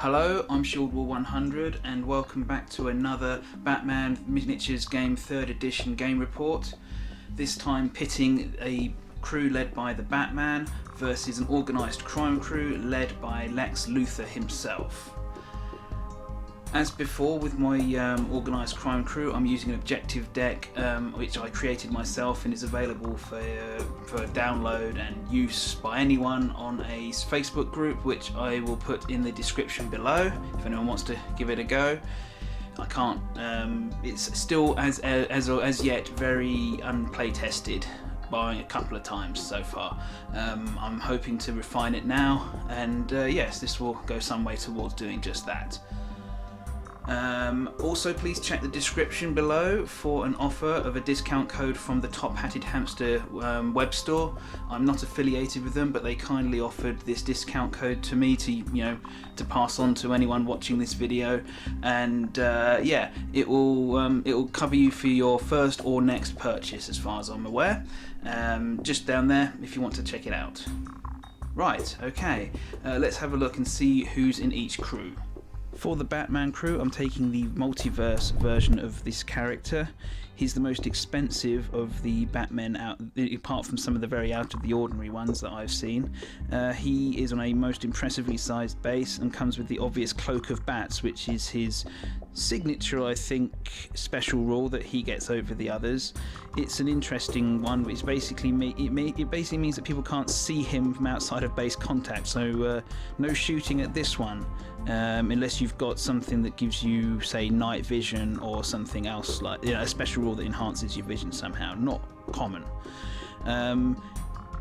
Hello, I'm ShieldWar100 and welcome back to another Batman Miniatures Game 3rd Edition game report. This time pitting a crew led by the Batman versus an organised crime crew led by Lex Luthor himself. As before with my organised crime crew, I'm using an objective deck which I created myself and is available for download and use by anyone on a Facebook group, which I will put in the description below if anyone wants to give it a go. I can't. It's still as yet very unplay tested by a couple of times so far. I'm hoping to refine it now, and yes, this will go some way towards doing just that. Also, please check the description below for an offer of a discount code from the Top Hatted Hamster web store. I'm not affiliated with them, but they kindly offered this discount code to me to pass on to anyone watching this video, and yeah, it will cover you for your first or next purchase, as far as I'm aware. Just down there if you want to check it out. Right, okay, let's have a look and see who's in each crew. For the Batman crew, I'm taking the multiverse version of this character. He's the most expensive of the Batmen, apart from some of the very out of the ordinary ones that I've seen. He is on a most impressively sized base and comes with the obvious Cloak of Bats, which is his signature, I think, special rule that he gets over the others. It's an interesting one, which basically it basically means that people can't see him from outside of base contact, so no shooting at this one, unless you've got something that gives you, say, night vision or something else, like a special rule that enhances your vision somehow. Not common.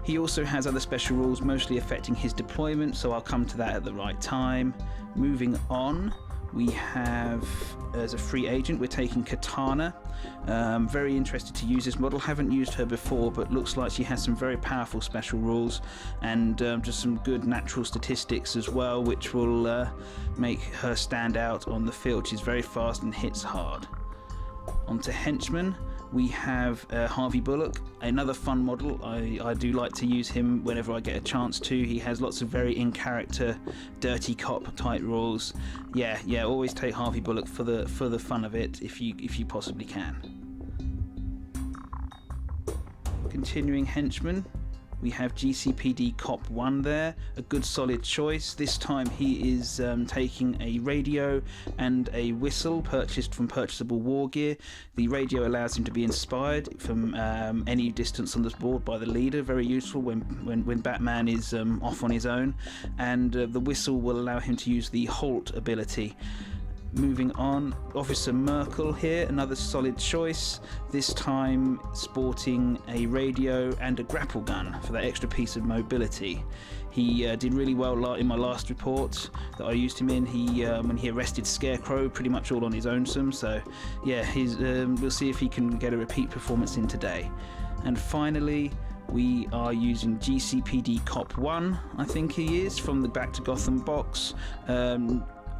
He also has other special rules, mostly affecting his deployment, so I'll come to that at the right time. Moving on, we have, as a free agent, we're taking Katana. Very interested to use this model. Haven't used her before, but looks like she has some very powerful special rules and just some good natural statistics as well, which will make her stand out on the field. She's very fast and hits hard. On to Henchmen. We have Harvey Bullock, another fun model. I do like to use him whenever I get a chance to. He has lots of very in-character, dirty cop type rules. Yeah, always take Harvey Bullock for the fun of it if you possibly can. Continuing Henchmen, we have GCPD Cop 1 there, a good solid choice. This time he is taking a radio and a whistle purchased from purchasable war gear. The radio allows him to be inspired from any distance on the board by the leader, very useful when Batman is off on his own, and the whistle will allow him to use the Halt ability. Moving on, Officer Merkel here, another solid choice, this time sporting a radio and a grapple gun for that extra piece of mobility. He did really well in my last report that I used him in. When he arrested Scarecrow pretty much all on his own, so yeah, we'll see if he can get a repeat performance in today. And finally, we are using GCPD Cop 1, I think he is, from the Back to Gotham box.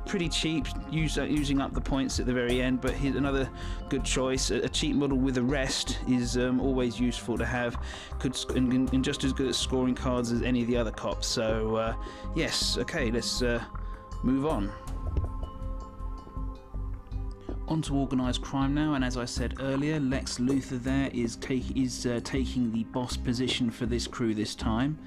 Pretty cheap, using up the points at the very end, but here's another good choice. A cheap model with arrest is always useful to have, and just as good at scoring cards as any of the other cops. So yes, okay, let's move on. On to organised crime now, and as I said earlier, Lex Luthor there is taking the boss position for this crew this time.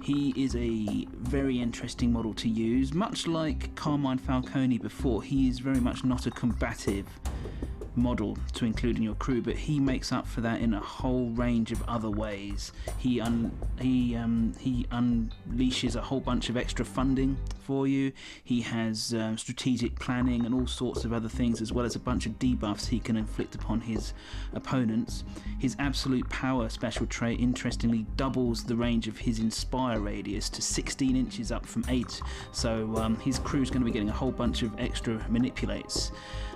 He is a very interesting model to use. Much like Carmine Falcone before, he is very much not a combative model to include in your crew, but he makes up for that in a whole range of other ways. He unleashes a whole bunch of extra funding for you. He has strategic planning and all sorts of other things, as well as a bunch of debuffs he can inflict upon his opponents. His absolute power special trait, interestingly, doubles the range of his inspire radius to 16 inches up from 8, so his crew's going to be getting a whole bunch of extra manipulates.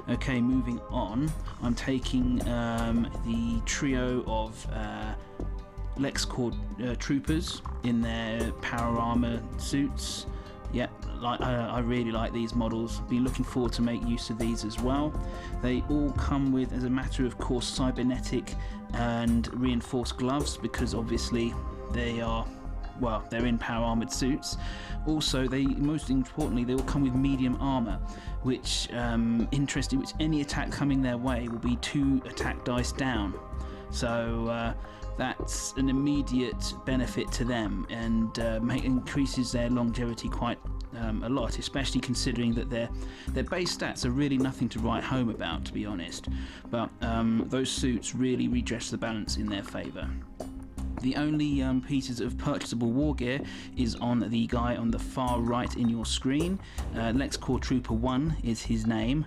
Okay, moving on, I'm taking the trio of Lexcorp troopers in their power armor suits. Yep, I really like these models. Been looking forward to make use of these as well. They all come with, as a matter of course, cybernetic and reinforced gloves, because obviously they are well, they're in power armoured suits. Also, most importantly, they will come with medium armour, which which any attack coming their way will be 2 attack dice down. So that's an immediate benefit to them, and increases their longevity quite a lot, especially considering that their base stats are really nothing to write home about, to be honest. But those suits really redress the balance in their favour. The only pieces of purchasable war gear is on the guy on the far right in your screen. Lexcorp Trooper 1 is his name,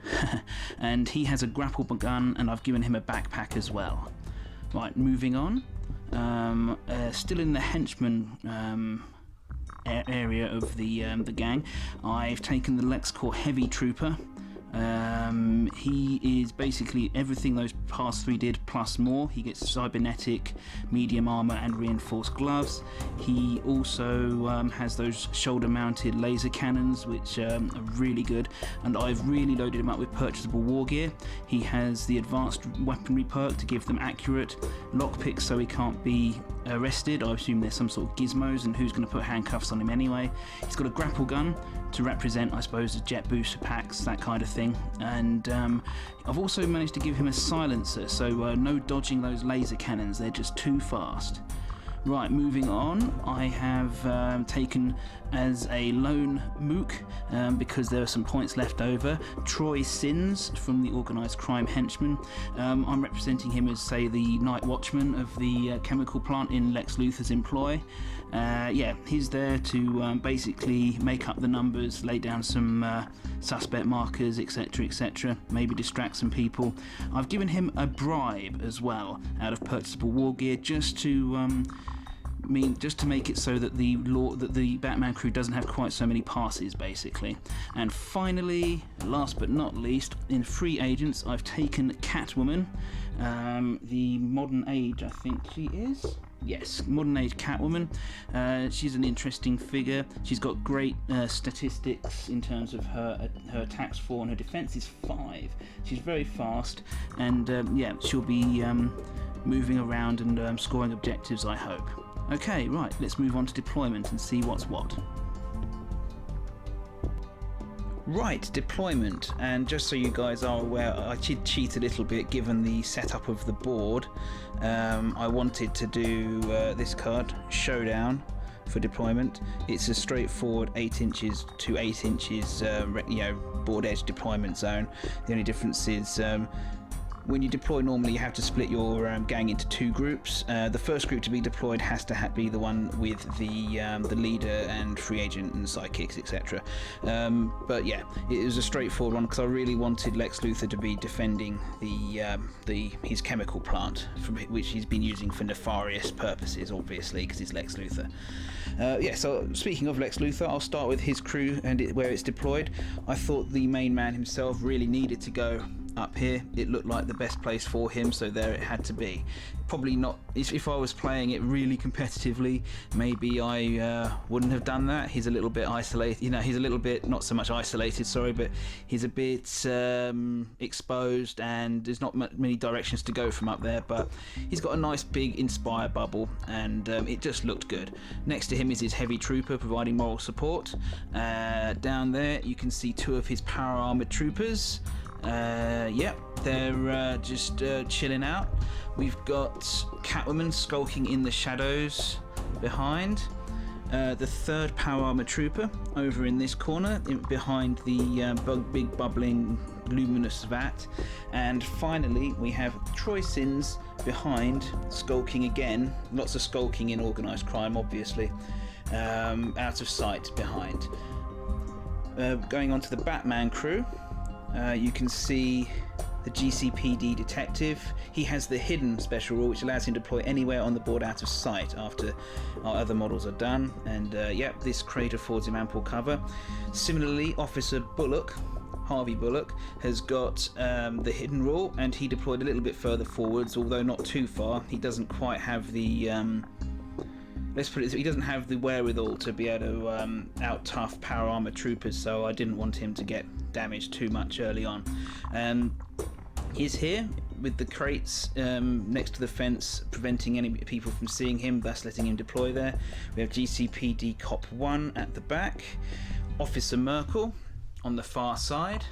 and he has a grapple gun, and I've given him a backpack as well. Right, moving on. Still in the henchman area of the gang, I've taken the Lexcorp Heavy Trooper. He is basically everything those past 3 did plus more. He gets cybernetic, medium armor, and reinforced gloves. He also has those shoulder-mounted laser cannons, which are really good, and I've really loaded him up with purchasable war gear. He has the advanced weaponry perk to give them accurate lockpicks so he can't be arrested. I assume there's some sort of gizmos, and who's going to put handcuffs on him anyway. He's got a grapple gun to represent, I suppose, the jet booster packs, that kind of thing. And I've also managed to give him a silencer, so no dodging those laser cannons, they're just too fast. Right, moving on, I have taken as a lone mook, because there are some points left over, Troy Sins from the Organised Crime Henchman. I'm representing him as, say, the night watchman of the chemical plant in Lex Luthor's employ. Yeah, he's there to basically make up the numbers, lay down some suspect markers, etc, etc, maybe distract some people. I've given him a bribe as well out of purchasable war gear, just to make it so that the Batman crew doesn't have quite so many passes, basically. And finally, last but not least, in free agents, I've taken Catwoman, the modern age, I think she is. Yes, modern age Catwoman. She's an interesting figure. She's got great statistics in terms of her attacks 4 and her defense is 5. She's very fast, and yeah, she'll be moving around and scoring objectives, I hope. Okay, right, let's move on to deployment and see what's what. Right, deployment, and just so you guys are aware, I did cheat a little bit given the setup of the board. I wanted to do this card, Showdown, for deployment. It's a straightforward 8 inches to 8 inches board edge deployment zone. The only difference is when you deploy normally, you have to split your gang into 2 groups. The first group to be deployed has to be the one with the leader and free agent and sidekicks, etc. But yeah, it was a straightforward one because I really wanted Lex Luthor to be defending his chemical plant, which he's been using for nefarious purposes, obviously, because he's Lex Luthor. Yeah, so speaking of Lex Luthor, I'll start with his crew and where it's deployed. I thought the main man himself really needed to go up here. It looked like the best place for him, so there it had to be. Probably not, if I was playing it really competitively, maybe I wouldn't have done that. He's a little bit isolated, he's a little bit, not so much isolated, sorry, but he's a bit exposed, and there's not many directions to go from up there, but he's got a nice big Inspire bubble, and it just looked good. Next to him is his heavy trooper providing moral support. Down there you can see 2 of his power armored troopers. Yep, they're just chilling out. We've got Catwoman skulking in the shadows behind. The 3rd power armor trooper over in this corner, behind the big bubbling luminous vat. And finally, we have Troy Sins behind, skulking again. Lots of skulking in organised crime, obviously. Out of sight behind. Going on to the Batman crew. You can see the GCPD detective. He has the hidden special rule, which allows him to deploy anywhere on the board out of sight after our other models are done. And yep, this crate affords him ample cover. Similarly, Officer Bullock, Harvey Bullock, has got the hidden rule, and he deployed a little bit further forwards, although not too far. He doesn't quite have the let's put it, he doesn't have the wherewithal to be able to out-tough power armor troopers, so I didn't want him to get damaged too much early on. He's here with the crates next to the fence, preventing any people from seeing him, thus letting him deploy there. We have GCPD Cop 1 at the back, Officer Merkel on the far side,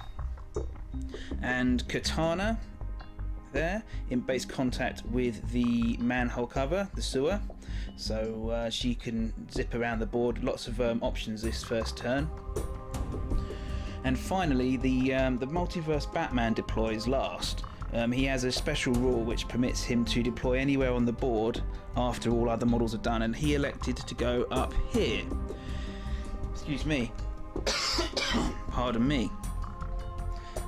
and Katana there in base contact with the manhole cover, the sewer, so she can zip around the board. Lots of options this first turn. And finally, the multiverse Batman deploys last. He has a special rule which permits him to deploy anywhere on the board after all other models are done, and he elected to go up here. Excuse me. Pardon me.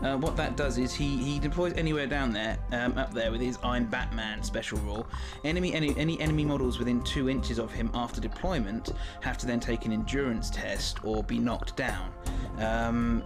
What that does is he deploys anywhere down there, up there with his I'm Batman special rule. Any enemy models within 2 inches of him after deployment have to then take an endurance test or be knocked down.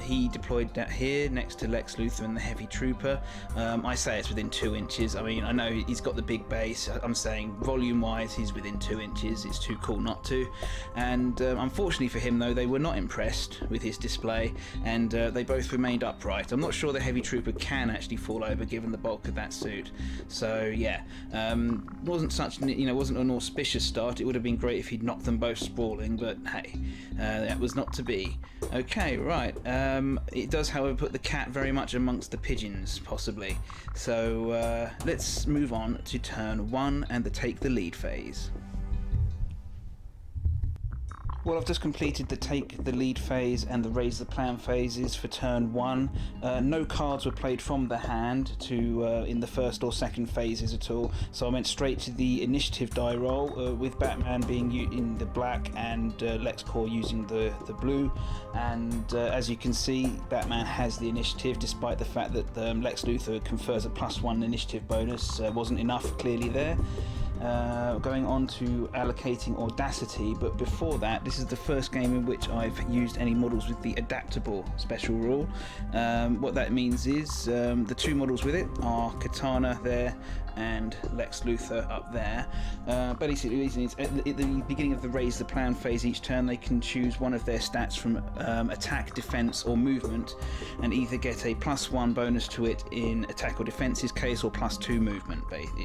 He deployed that here next to Lex Luthor and the Heavy Trooper. I say it's within 2 inches. I mean, I know he's got the big base. I'm saying volume-wise, he's within 2 inches. It's too cool not to. And unfortunately for him, though, they were not impressed with his display, and they both remained upright. I'm not sure the Heavy Trooper can actually fall over given the bulk of that suit. So yeah, wasn't an auspicious start. It would have been great if he'd knocked them both sprawling, but hey, that was not to be. Okay, right. It does, however, put the cat very much amongst the pigeons, possibly. So let's move on to turn 1 and the take the lead phase. Well, I've just completed the take the lead phase and the raise the plan phases for turn 1. No cards were played from the hand in the first or second phases at all, so I went straight to the initiative die roll, with Batman being in the black and Lexcorp using the blue. And as you can see, Batman has the initiative, despite the fact that Lex Luthor confers a +1 initiative bonus. Wasn't enough clearly there. Going on to allocating Audacity, but before that, this is the first game in which I've used any models with the adaptable special rule. What that means is the 2 models with it are Katana there and Lex Luthor up there. Basically, the reason is at the beginning of the raise the plan phase each turn, they can choose one of their stats from attack, defense, or movement, and either get a +1 bonus to it in attack or defense's case, or +2 movement.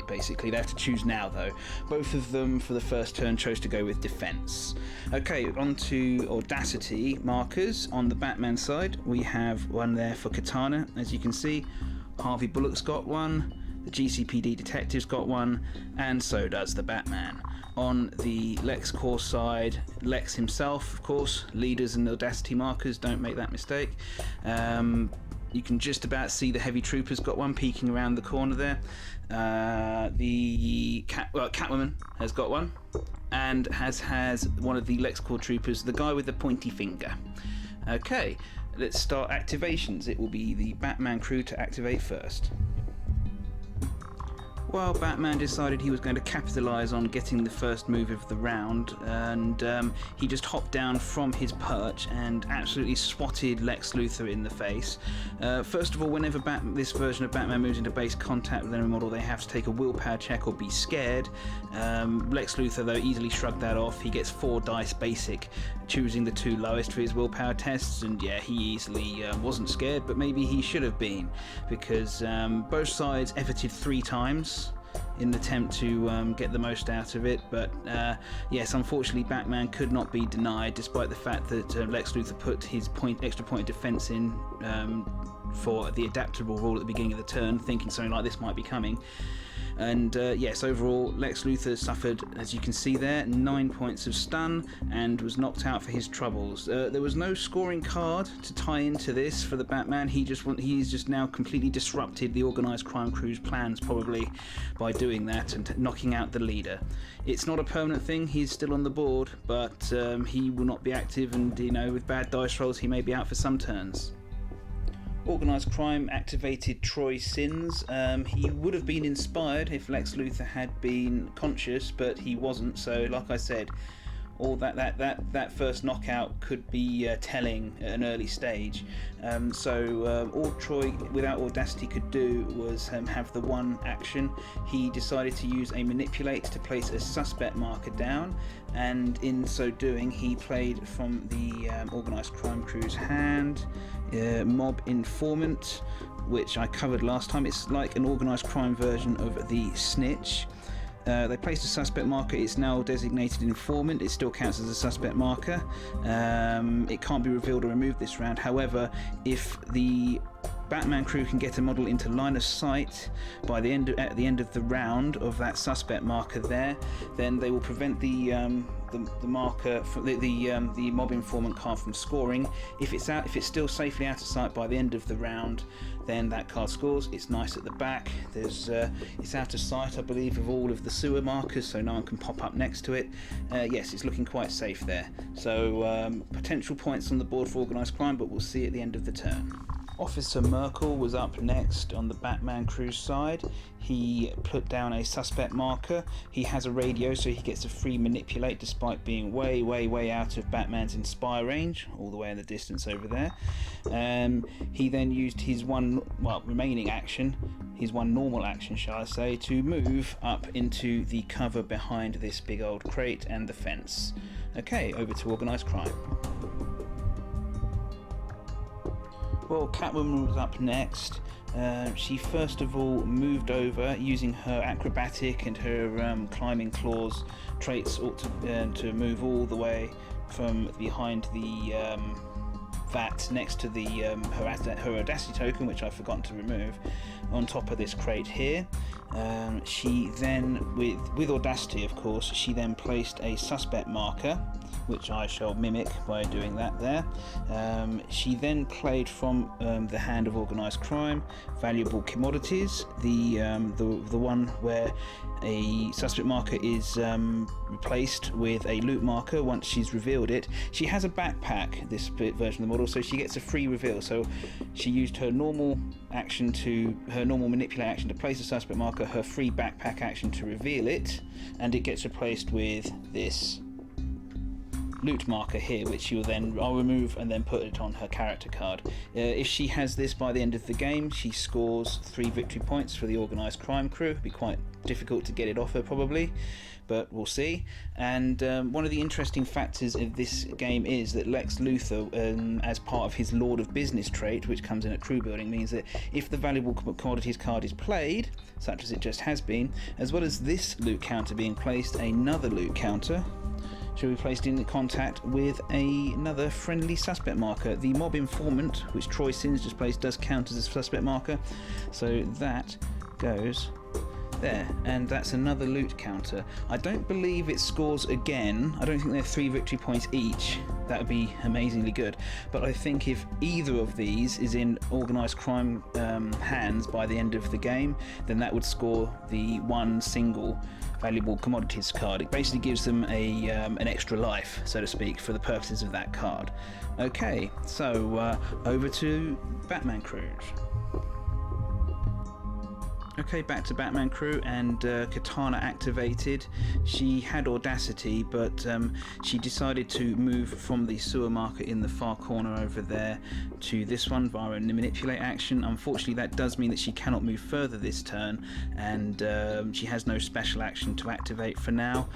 Basically, they have to choose now, though. Both of them for the first turn chose to go with defense. Okay, on to Audacity markers. On the Batman side, we have one there for Katana, as you can see. Harvey Bullock's got one. The GCPD detective's got one, and so does the Batman. On the Lexcorp side, Lex himself, of course, leaders and Audacity markers, don't make that mistake. You can just about see the Heavy Trooper's got one peeking around the corner there. The Catwoman has got one, and has one of the Lexcorp troopers, the guy with the pointy finger. Okay, let's start activations. It will be the Batman crew to activate first. Well, Batman decided he was going to capitalise on getting the first move of the round, and he just hopped down from his perch and absolutely swatted Lex Luthor in the face. First of all, whenever this version of Batman moves into base contact with any model, they have to take a willpower check or be scared. Lex Luthor, though, easily shrugged that off. He gets 4 dice basic, choosing the 2 lowest for his willpower tests, and yeah, he easily wasn't scared, but maybe he should have been, because both sides efforted 3 times in an attempt to get the most out of it, but yes, unfortunately Batman could not be denied, despite the fact that Lex Luthor put his extra point of defense in for the adaptable rule at the beginning of the turn, thinking something like this might be coming. And yes, overall, Lex Luthor suffered, as you can see there, 9 points of stun and was knocked out for his troubles. There was no scoring card to tie into this for the Batman. He's just now completely disrupted the organised crime crew's plans, probably, by doing that and knocking out the leader. It's not a permanent thing. He's still on the board, but he will not be active, and with bad dice rolls, he may be out for some turns. Organised Crime activated Troy Sins. He would have been inspired if Lex Luthor had been conscious, but he wasn't, so like I said, all that first knockout could be telling at an early stage. So all Troy, without Audacity, could do was have the one action. He decided to use a manipulate to place a suspect marker down, and in so doing he played from the Organised Crime crew's hand Mob Informant, which I covered last time. It's like an organised crime version of the Snitch. They placed a suspect marker. It's now designated informant. It still counts as a suspect marker. It can't be revealed or removed this round. However, if the Batman crew can get a model into line of sight by at the end of the round of that suspect marker there, then they will prevent the marker from the mob informant card from scoring. If it's still safely out of sight by the end of the round, then that card scores. It's nice at the back. It's out of sight, I believe, of all of the sewer markers, so no one can pop up next to it. Yes, it's looking quite safe there. So potential points on the board for organised crime, but we'll see at the end of the turn. Officer Merkel was up next on the Batman crew side. He put down a suspect marker. He has a radio, so he gets a free manipulate despite being way out of Batman's Inspire range, all the way in the distance over there. He then used his one remaining action, his one normal action shall I say, to move up into the cover behind this big old crate and the fence. Okay, over to organised crime. Well, Catwoman was up next. She first of all moved over using her acrobatic and her climbing claws traits to move all the way from behind the vat next to the her audacity token, which I've forgotten to remove, on top of this crate here. She then, with audacity of course, she then placed a suspect marker, which I shall mimic by doing that there. She then played from the hand of organised crime, valuable commodities, the one where a suspect marker is replaced with a loot marker once she's revealed it. She has a backpack, this version of the model, so she gets a free reveal. So she used her normal manipulate action to place a suspect marker, her free backpack action to reveal it, and it gets replaced with this loot marker here, which I'll remove and then put it on her character card. If she has this by the end of the game, she scores 3 victory points for the organised crime crew. It'd be quite difficult to get it off her probably, but we'll see. And one of the interesting factors of this game is that Lex Luthor, as part of his Lord of Business trait, which comes in at crew building, means that if the valuable commodities card is played, such as it just has been, as well as this loot counter being placed, another loot counter should be placed in contact with another friendly suspect marker. The mob informant, which Troy Sins just placed, does count as a suspect marker, so that goes there, and that's another loot counter. I don't believe it scores again. I don't think they're 3 victory points each. That would be amazingly good, but I think if either of these is in organised crime hands by the end of the game, then that would score the one single valuable commodities card. It basically gives them an extra life, so to speak, for the purposes of that card. Okay, so over to Batman crews. Okay, back to Batman crew, and Katana activated. She had audacity, but she decided to move from the sewer marker in the far corner over there to this one via a manipulate action. Unfortunately, that does mean that she cannot move further this turn, and she has no special action to activate for now.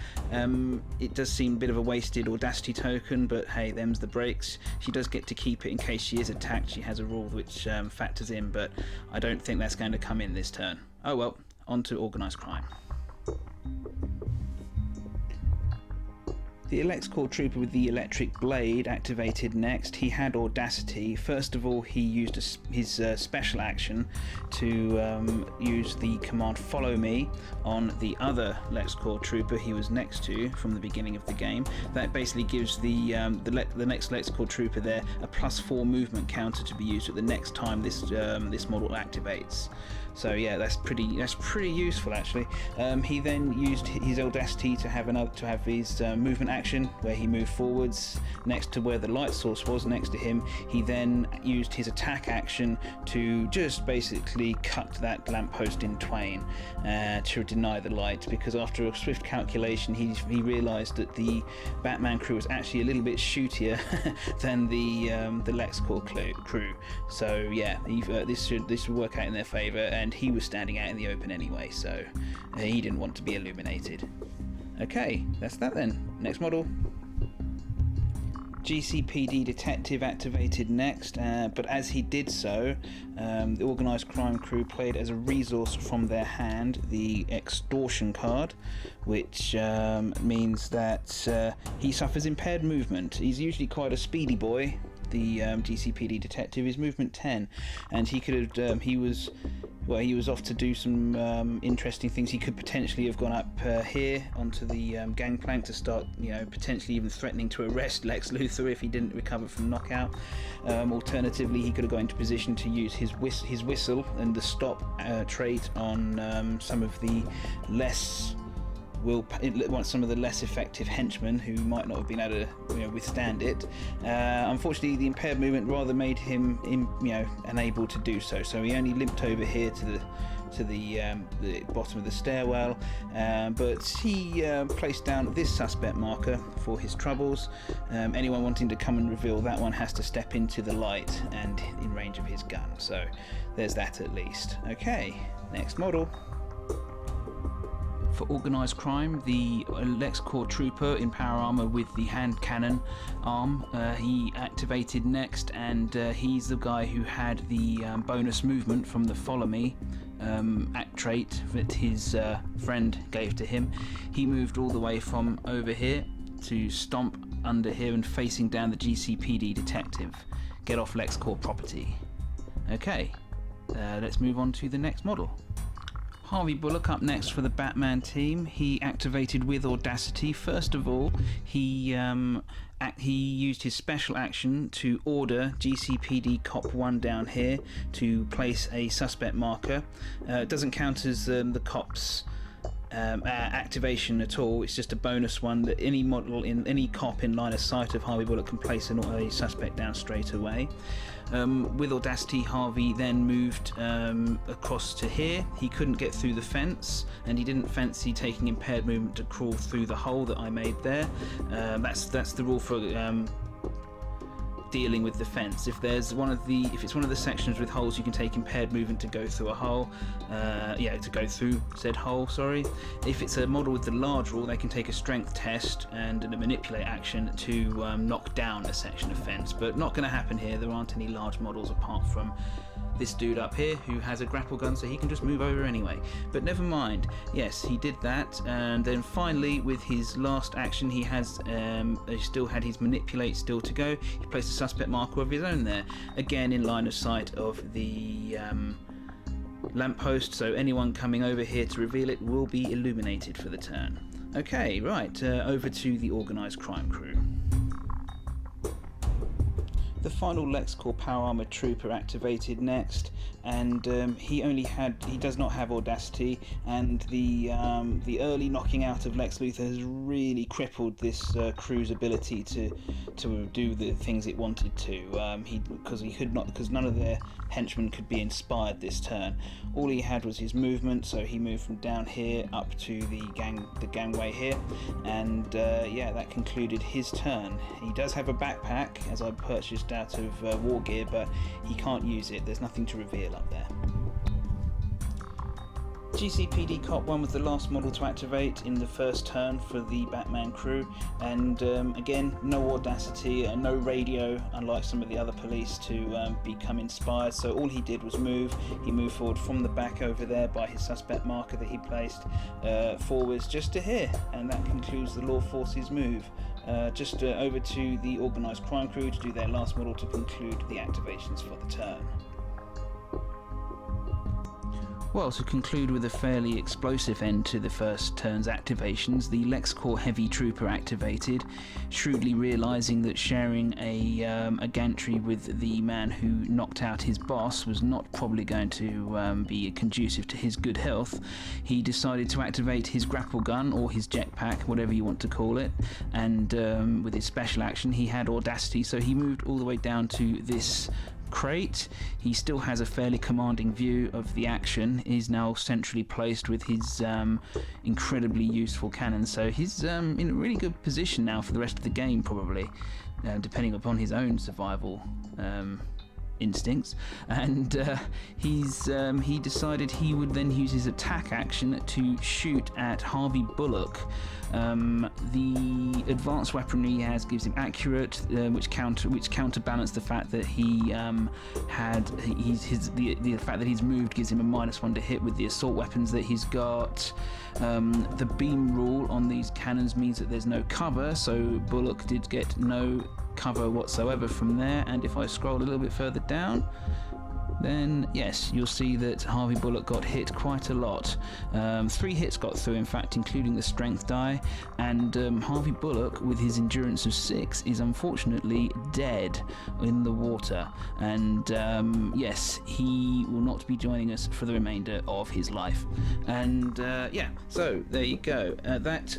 It does seem a bit of a wasted audacity token, but hey, them's the breaks. She does get to keep it in case she is attacked. She has a rule which factors in, but I don't think that's going to come in this turn. Oh well, on to organised crime. The Lexcorp trooper with the electric blade activated next. He had audacity. First of all, he used his special action to use the command follow me on the other Lexcorp trooper he was next to from the beginning of the game. That basically gives the next Lexcorp trooper there a +4 movement counter to be used at the next time this model activates. So yeah, that's pretty useful actually. He then used his audacity to have his movement action where he moved forwards next to where the light source was next to him. He then used his attack action to just basically cut that lamppost in twain to deny the light, because after a swift calculation he realised that the Batman crew was actually a little bit shootier than the Lexcorp crew. So yeah, this should work out in their favour, and he was standing out in the open anyway, so he didn't want to be illuminated. Okay, that's that then. Next model. GCPD detective activated next, but as he did so, the organised crime crew played as a resource from their hand the extortion card, which means that he suffers impaired movement. He's usually quite a speedy boy. The GCPD detective is movement 10, and he could have he was off to do some interesting things. He could potentially have gone up here onto the gangplank to start, potentially even threatening to arrest Lex Luthor if he didn't recover from knockout. Alternatively, he could have got into position to use his whistle and the stop trait on some of the less effective henchmen who might not have been able to withstand it. Unfortunately, the impaired movement rather made him unable to do so. So he only limped over here to the bottom of the stairwell, but he placed down this suspect marker for his troubles. Anyone wanting to come and reveal that one has to step into the light and in range of his gun. So there's that at least. Okay, next model. For organised crime, the Lexcorp trooper in power armour with the hand cannon arm, he activated next, and he's the guy who had the bonus movement from the follow me act trait that his friend gave to him. He moved all the way from over here to stomp under here and facing down the GCPD detective. Get off Lexcorp property. Okay, let's move on to the next model. Harvey Bullock up next for the Batman team. He activated with audacity. First of all, he used his special action to order GCPD Cop 1 down here to place a suspect marker. It doesn't count as the cop's activation at all. It's just a bonus one that any cop in line of sight of Harvey Bullock can place a suspect down straight away. With audacity, Harvey then moved across to here. He couldn't get through the fence, and he didn't fancy taking impaired movement to crawl through the hole that I made there. That's the rule for dealing with the fence. If it's one of the sections with holes, you can take impaired movement to go through a hole. To go through said hole. Sorry. If it's a model with the large rule, they can take a strength test and a manipulate action to knock down a section of fence. But not going to happen here. There aren't any large models apart from this dude up here who has a grapple gun, so he can just move over anyway. But never mind. Yes, he did that, and then finally with his last action he still had his manipulate still to go. He placed a suspect marker of his own there, again in line of sight of the lamppost, so anyone coming over here to reveal it will be illuminated for the turn. Okay, right, over to the organised crime crew. The final Lexcorp power armored trooper activated next, and he does not have audacity, and the early knocking out of Lex Luthor has really crippled this crew's ability to do the things it wanted to. Because none of their henchmen could be inspired this turn. All he had was his movement, so he moved from down here up to the gangway here, and that concluded his turn. He does have a backpack, as I purchased out of war gear, but he can't use it. There's nothing to reveal up there. GCPD Cop 1 was the last model to activate in the first turn for the Batman crew, and again, no audacity and no radio, unlike some of the other police, to become inspired. So all he did was move. He moved forward from the back over there by his suspect marker that he placed forwards just to here, and that concludes the Law Force's move. Over to the organised crime crew to do their last model to conclude the activations for the turn. Well, to conclude with a fairly explosive end to the first turn's activations, the Lexcorp Heavy Trooper activated, shrewdly realising that sharing a gantry with the man who knocked out his boss was not probably going to be conducive to his good health. He decided to activate his grapple gun, or his jetpack, whatever you want to call it, and with his special action he had audacity, so he moved all the way down to this crate. He still has a fairly commanding view of the action. He's now centrally placed with his incredibly useful cannon, so he's in a really good position now for the rest of the game, probably, depending upon his own survival instincts, and he decided he would then use his attack action to shoot at Harvey Bullock. The advanced weaponry he has gives him accurate, which counterbalance the fact that the fact that he's moved gives him a -1 to hit with the assault weapons that he's got. The beam rule on these cannons means that there's no cover, so Bullock did get no cover whatsoever from there. And if I scroll a little bit further down, then yes, you'll see that Harvey Bullock got hit quite a lot. 3 hits got through, in fact, including the strength die, and Harvey Bullock, with his endurance of 6, is unfortunately dead in the water, and yes, he will not be joining us for the remainder of his life. And yeah, so there you go. That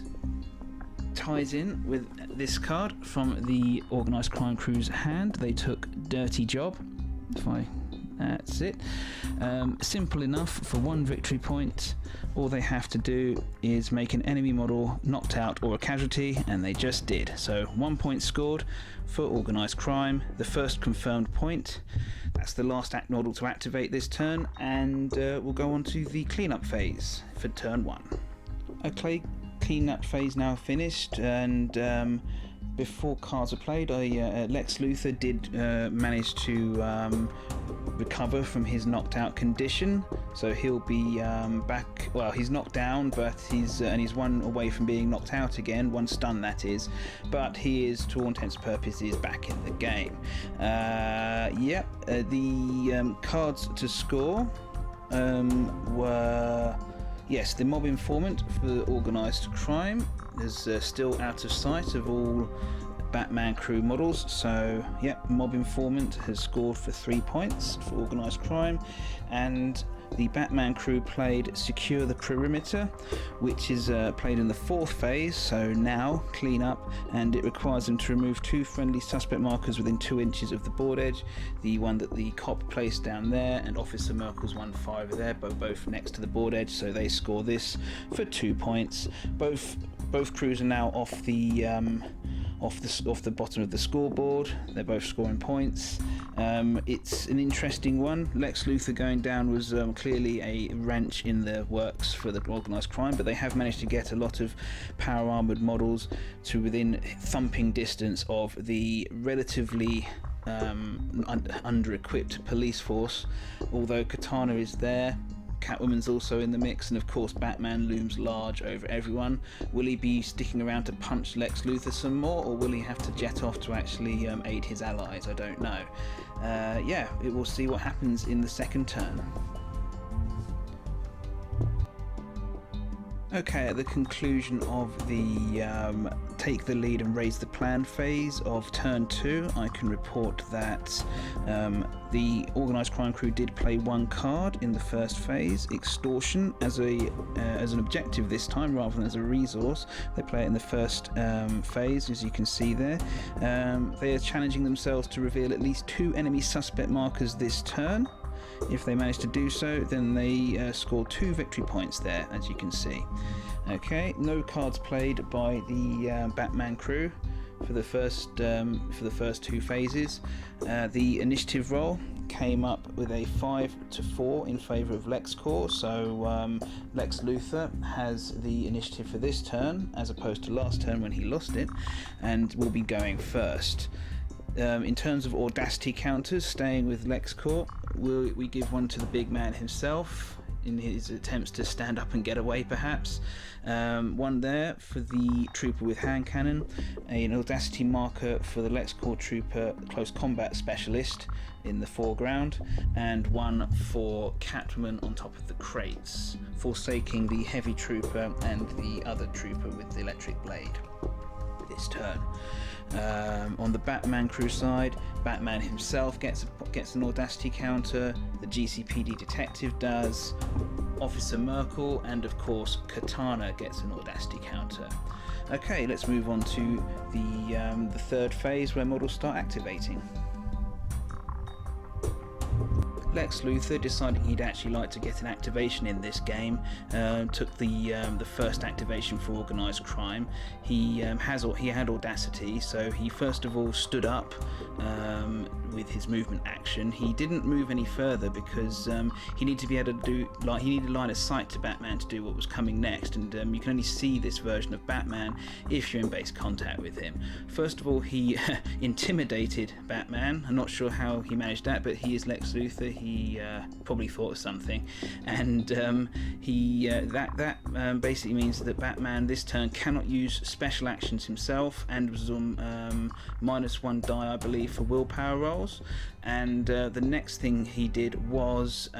ties in with this card from the Organised Crime Crew's hand. They took Dirty Job. That's it. Simple enough for 1 victory point. All they have to do is make an enemy model knocked out or a casualty, and they just did. So 1 point scored for Organised Crime, the first confirmed point. That's the last act model to activate this turn, and we'll go on to the cleanup phase for turn 1. Okay, cleanup phase now finished, and before cards are played, Lex Luthor did manage to recover from his knocked out condition, so he'll be back. Well, he's knocked down, but he's 1 away from being knocked out again, 1 stun that is, but he is, to all intents and purposes, back in the game. The cards to score were, yes, the Mob Informant for Organised Crime is still out of sight of all Batman Crew models, so yep, Mob Informant has scored for 3 points for Organised Crime, and the Batman Crew played Secure the Perimeter, which is played in the 4th phase, so now clean up, and it requires them to remove 2 friendly suspect markers within 2 inches of the board edge, the one that the cop placed down there, and Officer Merkel's 1-5 there, both next to the board edge, so they score this for 2 points. Both crews are now off the bottom of the scoreboard. They're both scoring points. It's an interesting one. Lex Luthor going down was clearly a wrench in the works for the Organised Crime, but they have managed to get a lot of power armoured models to within thumping distance of the relatively under-equipped police force, although Katana is there. Catwoman's also in the mix, and of course Batman looms large over everyone. Will he be sticking around to punch Lex Luthor some more, or will he have to jet off to actually aid his allies? I don't know. Yeah, we'll see what happens in the second turn. Okay, at the conclusion of the take the lead and raise the plan phase of turn 2, I can report that the Organised Crime Crew did play 1 card in the first phase, Extortion, as an objective this time rather than as a resource. They play it in the first phase, as you can see there. They are challenging themselves to reveal at least 2 enemy suspect markers this turn. If they manage to do so, then they score 2 victory points there, as you can see. Okay, no cards played by the Batman Crew for the first 2 phases. The initiative roll came up with a 5-4 in favour of Lexcorp, so Lex Luthor has the initiative for this turn, as opposed to last turn when he lost it, and will be going first. In terms of audacity counters, staying with Lexcorp, we give one to the big man himself in his attempts to stand up and get away, perhaps. One there for the trooper with hand cannon, an audacity marker for the Lexcorp trooper close combat specialist in the foreground, and one for Catwoman on top of the crates, forsaking the heavy trooper and the other trooper with the electric blade this turn. On the Batman Crew side, Batman himself gets an audacity counter, the GCPD detective does, Officer Merkel, and of course Katana gets an audacity counter. Okay, let's move on to the third phase where models start activating. Lex Luthor decided he'd actually like to get an activation in this game. Took the first activation for Organised Crime. He had audacity, so he first of all stood up with his movement action. He didn't move any further because he needed to be able to do, he needed line of sight to Batman to do what was coming next, and you can only see this version of Batman if you're in base contact with him. First of all, he intimidated Batman. I'm not sure how he managed that, but he is Lex Luthor. He probably thought of something, and that basically means that Batman this turn cannot use special actions himself, and was on -1 die, I believe, for willpower rolls. And the next thing he did was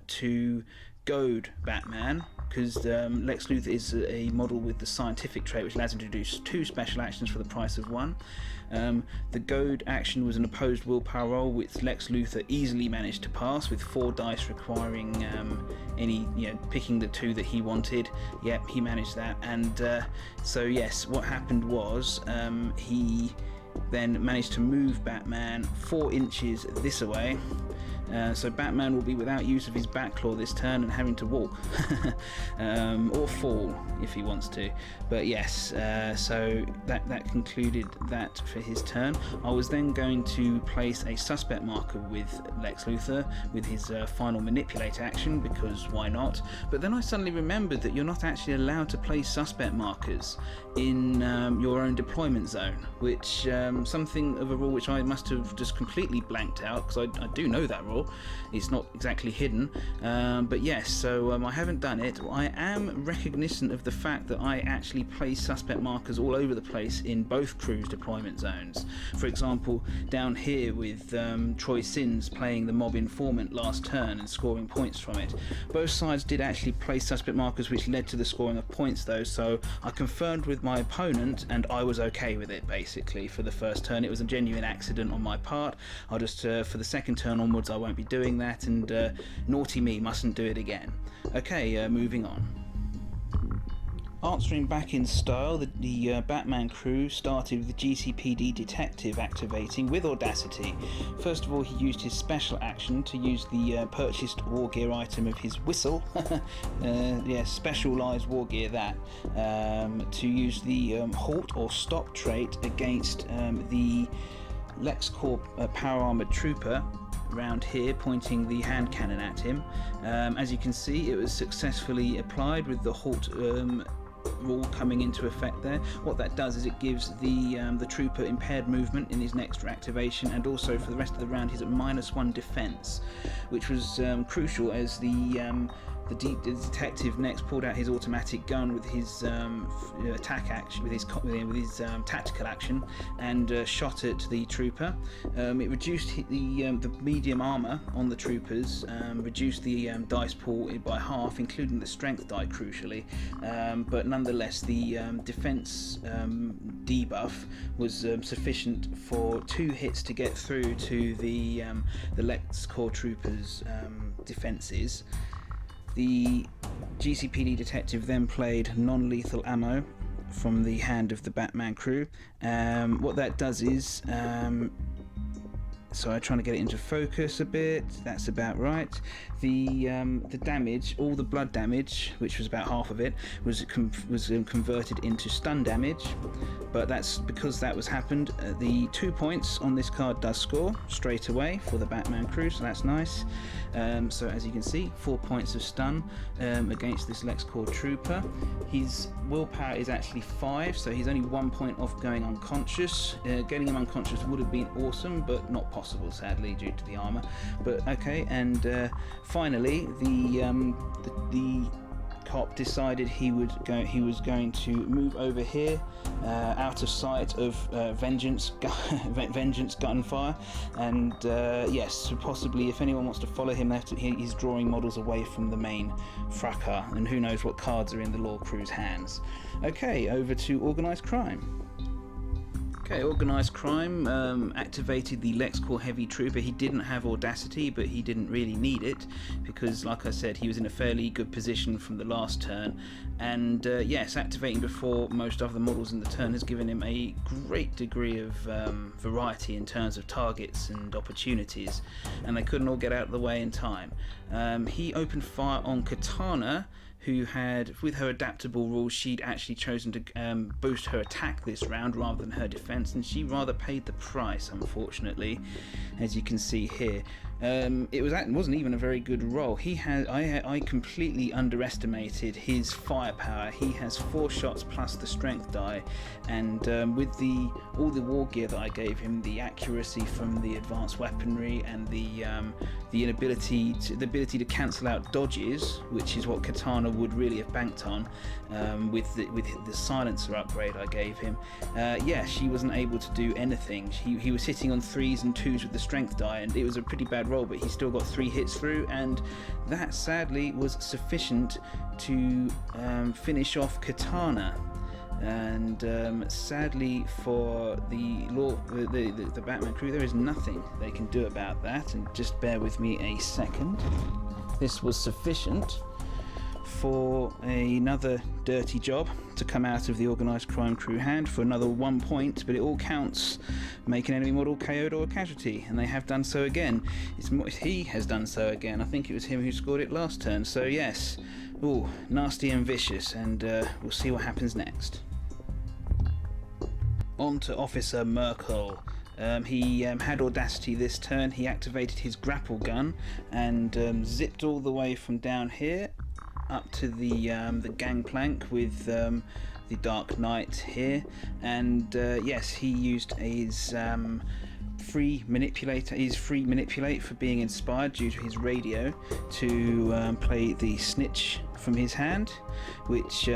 to goad Batman, because Lex Luthor is a model with the scientific trait, which allows him to do 2 special actions for the price of 1. The goad action was an opposed willpower roll, which Lex Luthor easily managed to pass, with 4 dice requiring picking the 2 that he wanted. Yep, he managed that. And so yes, what happened was he then managed to move Batman 4 inches this away. So Batman will be without use of his Batclaw this turn and having to walk or fall if he wants to. But yes, so that concluded that for his turn. I was then going to place a suspect marker with Lex Luthor with his final manipulate action, because why not? But then I suddenly remembered that you're not actually allowed to place suspect markers in your own deployment zone, which something of a rule which I must have just completely blanked out, because I do know that rule. It's not exactly hidden, but yes, so I haven't done it. I am recognisant of the fact that I actually place suspect markers all over the place in both crews' deployment zones. For example, down here with Troy Sins playing the mob informant last turn and scoring points from it. Both sides did actually place suspect markers, which led to the scoring of points though, so I confirmed with my opponent and I was okay with it basically for the first turn. It was a genuine accident on my part. I'll just, for the second turn onwards, I won't be doing that, and naughty me mustn't do it again. Okay, moving on. Answering back in style, the Batman crew started with the GCPD detective activating with audacity. First of all, he used his special action to use the purchased war gear item of his whistle, specialised war gear that, to use the halt or stop trait against the Lexcorp power armoured trooper around here, pointing the hand cannon at him. As you can see, it was successfully applied with the halt rule coming into effect there. What that does is it gives the trooper impaired movement in his next activation, and also for the rest of the round he's at -1 defense, which was crucial as the detective next pulled out his automatic gun with his attack action, with his tactical action, and shot at the trooper. It reduced the medium armor on the troopers, reduced the dice pool by half, including the strength die crucially, but nonetheless the defense debuff was sufficient for 2 hits to get through to the Lexcorp troopers' defenses. The GCPD detective then played non-lethal ammo from the hand of the Batman crew. What that does is, so I'm trying to get it into focus a bit. That's about right. The damage, all the blood damage, which was about half of it, was converted into stun damage. But that's because that was happened. The 2 points on this card does score straight away for the Batman crew, so that's nice. So as you can see, 4 points of stun against this Lexcorp trooper. His willpower is actually 5, so he's only 1 point off going unconscious. Getting him unconscious would have been awesome, but not possible, sadly, due to the armor. But okay, and finally, the cop decided he was going to move over here, out of sight of vengeance gunfire, and yes, possibly if anyone wants to follow him, he's drawing models away from the main fracas, and who knows what cards are in the law crew's hands. Okay, over to Organised Crime. Okay, Organised Crime activated the Lexcorp Heavy Trooper. He didn't have Audacity, but he didn't really need it because, like I said, he was in a fairly good position from the last turn. And yes, activating before most other models in the turn has given him a great degree of variety in terms of targets and opportunities, and they couldn't all get out of the way in time. He opened fire on Katana, who had, with her adaptable rules, she'd actually chosen to boost her attack this round rather than her defense, and she rather paid the price, unfortunately. as you can see here. It wasn't even a very good roll. I completely underestimated his firepower. He has 4 shots plus the strength die, and with all the war gear that I gave him, the accuracy from the advanced weaponry, and the ability to cancel out dodges, which is what Katana would really have banked on, with the silencer upgrade I gave him. She wasn't able to do anything. He was hitting on 3s and 2s with the strength die, and it was a pretty bad roll, but he still got 3 hits through, and that sadly was sufficient to finish off Katana. And sadly for the Batman crew, there is nothing they can do about that. And just bear with me a second. This was sufficient for another dirty job to come out of the organised crime crew hand for another 1 point, but it all counts. Make an enemy model KO'd or a casualty, and they have done so again. He has done so again. I think it was him who scored it last turn. So yes, ooh, nasty and vicious, and we'll see what happens next. On to Officer Merkel. He had audacity this turn. He activated his grapple gun and zipped all the way from down here up to the gangplank with the Dark Knight here, and yes, he used his free manipulate for being inspired due to his radio to play the snitch from his hand, which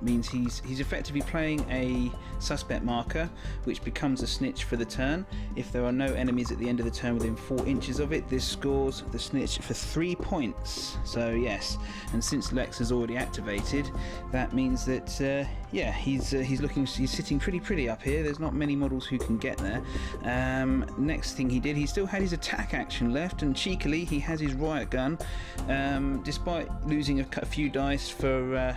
means he's effectively playing a suspect marker, which becomes a snitch for the turn. If there are no enemies at the end of the turn within 4 inches of it, this scores the snitch for 3 points. So yes, and since Lex has already activated, that means that he's sitting pretty pretty up here. There's not many models who can get there. Next thing he did, he still had his attack action left, and cheekily he has his riot gun, despite losing a few dice for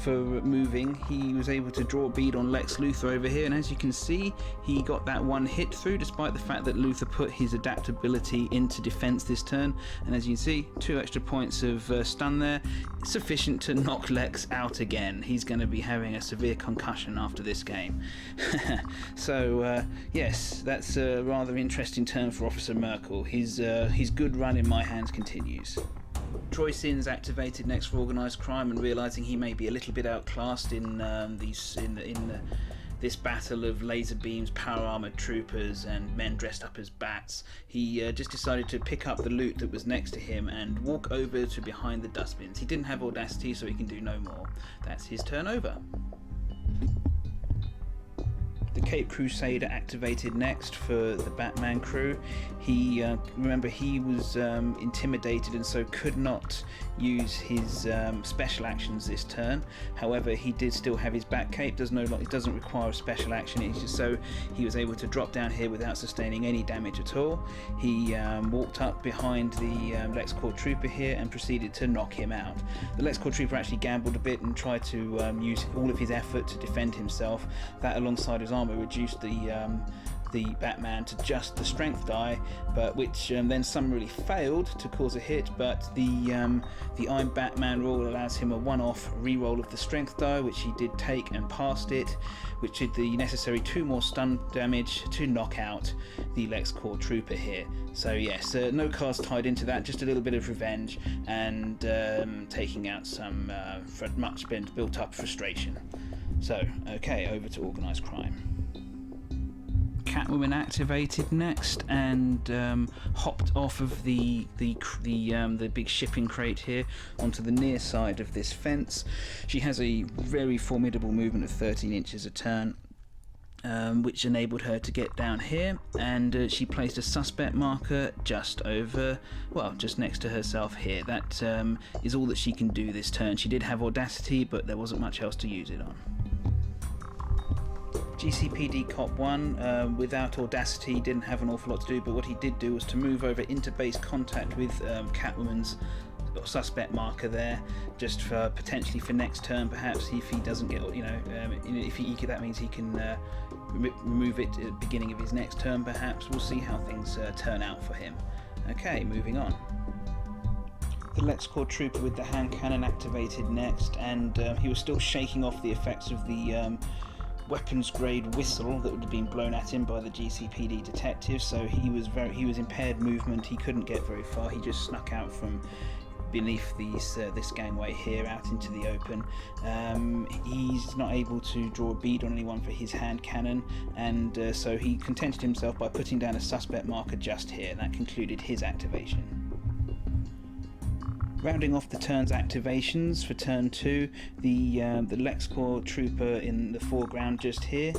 moving. He was able to draw a bead on Lex Luthor over here, and as you can see, he got that 1 hit through despite the fact that Luthor put his adaptability into defense this turn, and as you can see, 2 extra points of stun there, sufficient to knock Lex out again. He's going to be having a severe concussion after this game. So yes, that's a rather interesting turn for Officer Merkel. His good run in my hands continues. Troy Sinn's activated next for organised crime, and realising he may be a little bit outclassed in this battle of laser beams, power armoured troopers, and men dressed up as bats, he just decided to pick up the loot that was next to him and walk over to behind the dustbins. He didn't have audacity, so he can do no more. That's his turn over. The Cape Crusader activated next for the Batman crew. Remember, he was intimidated and so could not use his special actions this turn. However, he did still have his Bat Cape. It doesn't require a special action. It's just so he was able to drop down here without sustaining any damage at all. He walked up behind the Lexcorp trooper here and proceeded to knock him out. The Lexcorp trooper actually gambled a bit and tried to use all of his effort to defend himself. That, alongside his armor, reduced the Batman to just the strength die, but which then summarily failed to cause a hit. But the I'm Batman rule allows him a one-off re-roll of the strength die, which he did take and passed it, which did the necessary 2 more stun damage to knock out the Lexcorp trooper here. So yes, no cards tied into that, just a little bit of revenge and taking out some much built up frustration. So okay, over to organised crime. Catwoman activated next and hopped off of the big shipping crate here onto the near side of this fence. She has a very formidable movement of 13 inches a turn, which enabled her to get down here, and she placed a suspect marker just next to herself here. That is all that she can do this turn. She did have audacity, but there wasn't much else to use it on. GCPD Cop 1, without audacity, didn't have an awful lot to do, but what he did do was to move over into base contact with Catwoman's suspect marker there, just for potentially for next turn, perhaps, if he doesn't get, that means he can remove it at the beginning of his next turn, perhaps. We'll see how things turn out for him. Okay, moving on. The Lexcorp trooper with the hand cannon activated next, and he was still shaking off the effects of the weapons grade whistle that would have been blown at him by the GCPD detective, so he was impaired movement. He couldn't get very far. He just snuck out from beneath this gangway here out into the open. He's not able to draw a bead on anyone for his hand cannon, and so he contented himself by putting down a suspect marker just here. That concluded his activation. Rounding off the turn's activations for turn 2, the Lexcorp trooper in the foreground just here,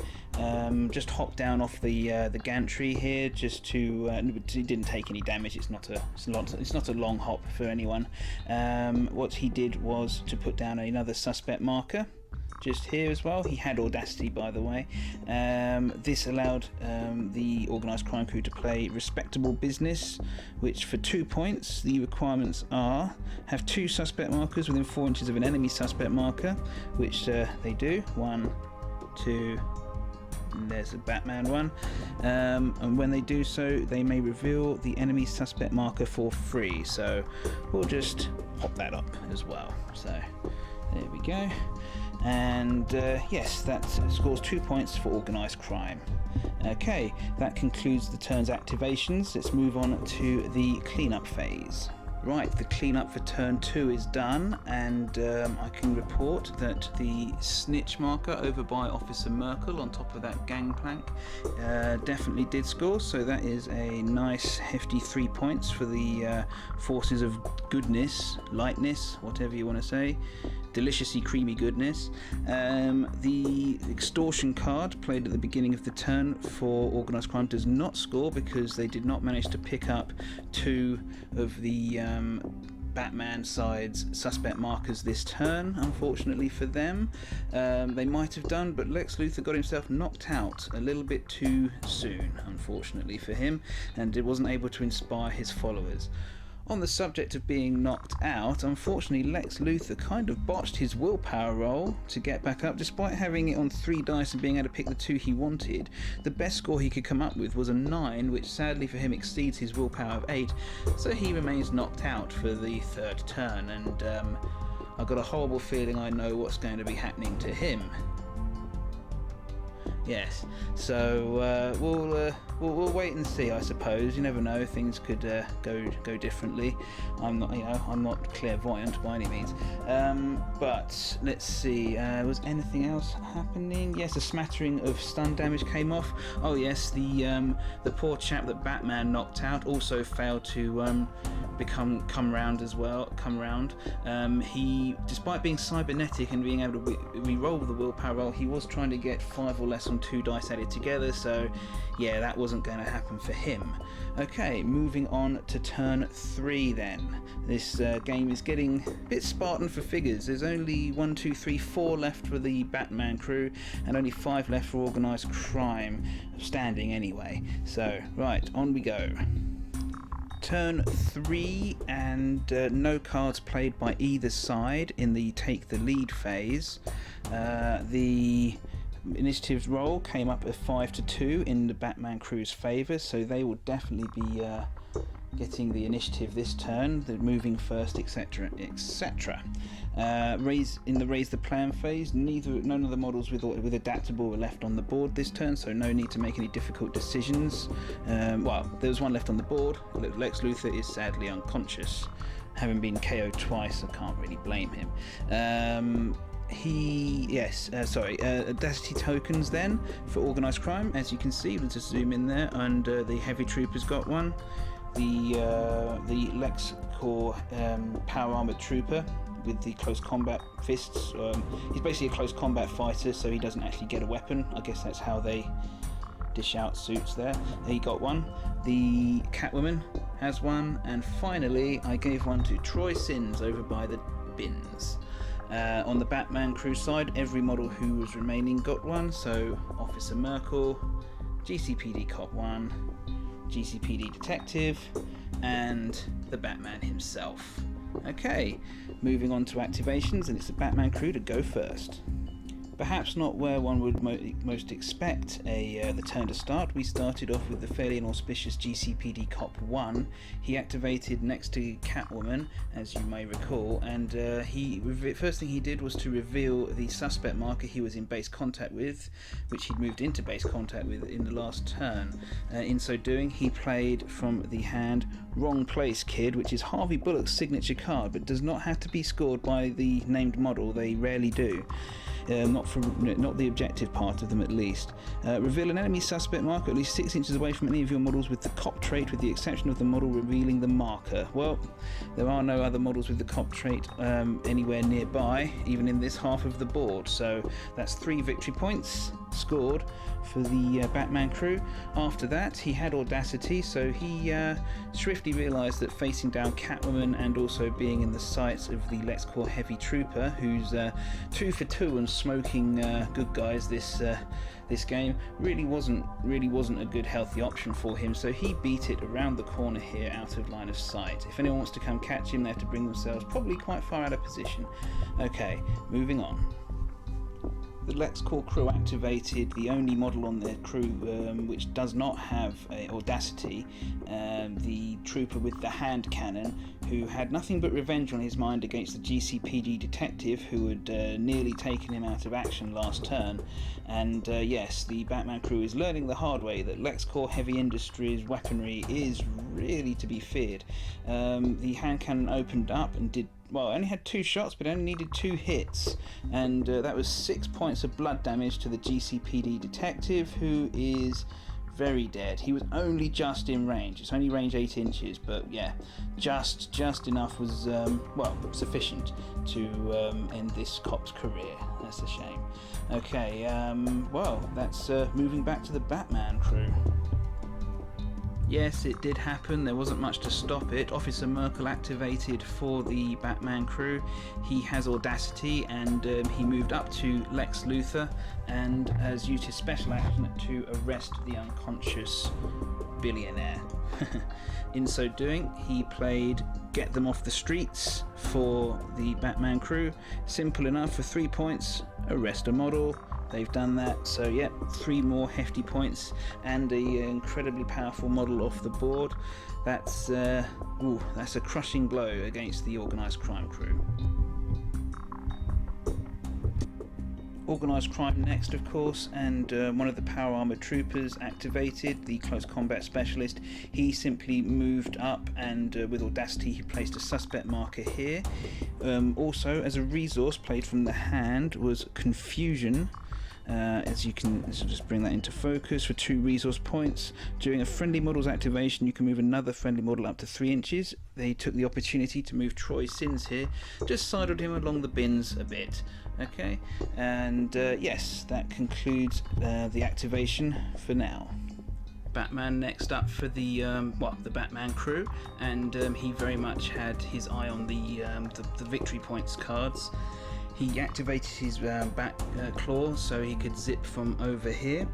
just hopped down off the gantry here just to. He didn't take any damage. It's not a long hop for anyone. What he did was to put down another suspect marker just here as well. He had audacity, by the way. This allowed the organised crime crew to play respectable business, which for 2 points the requirements are have 2 suspect markers within 4 inches of an enemy suspect marker, which they do. 1, 2, and there's a Batman one, and when they do so they may reveal the enemy suspect marker for free, so we'll just pop that up as well. So there we go. And yes, that scores 2 points for organised crime. Okay, that concludes the turn's activations. Let's move on to the cleanup phase. Right, the cleanup for turn 2 is done, and I can report that the snitch marker over by Officer Merkel on top of that gangplank definitely did score, so that is a nice hefty 3 points for the forces of goodness, lightness, whatever you want to say. Deliciously creamy goodness. The extortion card played at the beginning of the turn for organised crime does not score because they did not manage to pick up 2 of the Batman side's suspect markers this turn, unfortunately for them. They might have done, but Lex Luthor got himself knocked out a little bit too soon, unfortunately for him, and it wasn't able to inspire his followers. On the subject of being knocked out, unfortunately Lex Luthor kind of botched his willpower roll to get back up, despite having it on 3 dice and being able to pick the 2 he wanted. The best score he could come up with was a 9, which sadly for him exceeds his willpower of 8, so he remains knocked out for the 3rd turn, and I've got a horrible feeling I know what's going to be happening to him. Yes, so we'll wait and see, I suppose. You never know; things could go differently. I'm not clairvoyant by any means. But let's see. Was anything else happening? Yes, a smattering of stun damage came off. Oh yes, the poor chap that Batman knocked out also failed to come round as well. He, despite being cybernetic and being able to re-roll the willpower roll, he was trying to get 5 or less on 2 dice added together, so yeah, that wasn't going to happen for him. Okay, moving on to turn 3 then. This game is getting a bit Spartan for figures. There's only 1, 2, 3, 4 left for the Batman crew and only 5 left for organised crime, standing anyway. So right, on we go. Turn 3, and no cards played by either side in the take the lead phase. The initiative roll came up at 5-2 in the Batman crew's favour, so they will definitely be getting the initiative this turn. They're moving first, etc., etc. Raise the plan phase. None of the models with adaptable were left on the board this turn, so no need to make any difficult decisions. Well, there was one left on the board. Lex Luthor is sadly unconscious, having been KO'd twice. I can't really blame him. Audacity tokens then for organised crime. As you can see, let's just zoom in there, and the heavy trooper's got one. The Lexcorp power armoured trooper with the close combat fists. He's basically a close combat fighter, so he doesn't actually get a weapon. I guess that's how they dish out suits there. He got one. The Catwoman has one, and finally I gave one to Troy Sins over by the bins. On the Batman crew side, every model who was remaining got one, so Officer Merkel, GCPD Cop 1, GCPD Detective, and the Batman himself. Okay, moving on to activations, and it's the Batman crew to go first. Perhaps not where one would most expect the turn to start. We started off with the fairly inauspicious GCPD Cop 1. He activated next to Catwoman, as you may recall, and first thing he did was to reveal the suspect marker he was in base contact with, which he'd moved into base contact with in the last turn. In so doing, he played from the hand Wrong Place Kid, which is Harvey Bullock's signature card, but does not have to be scored by the named model. They rarely do. Not the objective part of them, at least. Reveal an enemy suspect marker at least 6 inches away from any of your models with the cop trait, with the exception of the model revealing the marker. Well, there are no other models with the cop trait anywhere nearby, even in this half of the board, so that's 3 victory points scored for the Batman crew. After that, he had audacity, so he swiftly realised that facing down Catwoman and also being in the sights of the Lexcorp heavy trooper, who's 2 for 2 and smoking good guys this game, really wasn't a good healthy option for him, so he beat it around the corner here out of line of sight. If anyone wants to come catch him, they have to bring themselves probably quite far out of position. Okay, moving on. The Lexcorp crew activated the only model on their crew which does not have audacity, the trooper with the hand cannon, who had nothing but revenge on his mind against the GCPD detective who had nearly taken him out of action last turn. And yes, the Batman crew is learning the hard way that Lexcorp Heavy Industries weaponry is really to be feared. The hand cannon opened up and only had 2 shots, but only needed 2 hits, and that was 6 points of blood damage to the GCPD detective, who is very dead. He was only just in range. It's only range 8 inches, but yeah, just enough was sufficient to end this cop's career. That's a shame. Okay, that's moving back to the Batman crew. Yes, it did happen. There wasn't much to stop it. Officer Merkel activated for the Batman crew. He has audacity, and he moved up to Lex Luthor and has used his special action to arrest the unconscious billionaire. In so doing, he played Get Them Off the Streets for the Batman crew. Simple enough. For 3 points, arrest a model. They've done that, so yeah, 3 more hefty points and an incredibly powerful model off the board. That's a crushing blow against the Organised crime crew. Organised crime next, of course, and one of the power armoured troopers activated, the close combat specialist. He simply moved up and with audacity he placed a suspect marker here. Also, as a resource played from the hand was Confusion. As you can just bring that into focus for 2 resource points. During a friendly model's activation, you can move another friendly model up to 3 inches. They took the opportunity to move Troy Sins here, just sidled him along the bins a bit. Okay, and yes, that concludes the activation for now. Batman next up for the Batman crew, and he very much had his eye on the victory points cards. He activated his bat claw so he could zip from over here